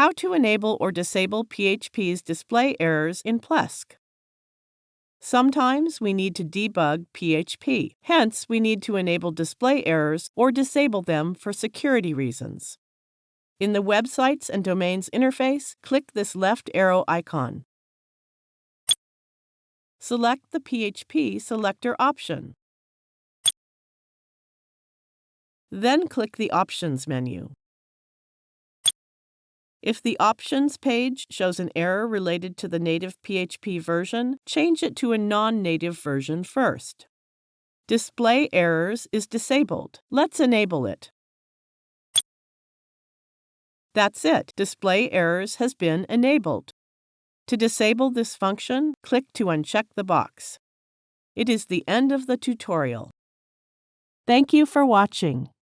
How to enable or disable PHP's display errors in Plesk. Sometimes we need to debug PHP. Hence, we need to enable display errors or disable them for security reasons. In the Websites and Domains interface, click this left arrow icon. Select the PHP Selector option. Then click the Options menu. If the Options page shows an error related to the native PHP version, change it to a non-native version first. Display Errors is disabled. Let's enable it. That's it. Display Errors has been enabled. To disable this function, click to uncheck the box. It is the end of the tutorial. Thank you for watching.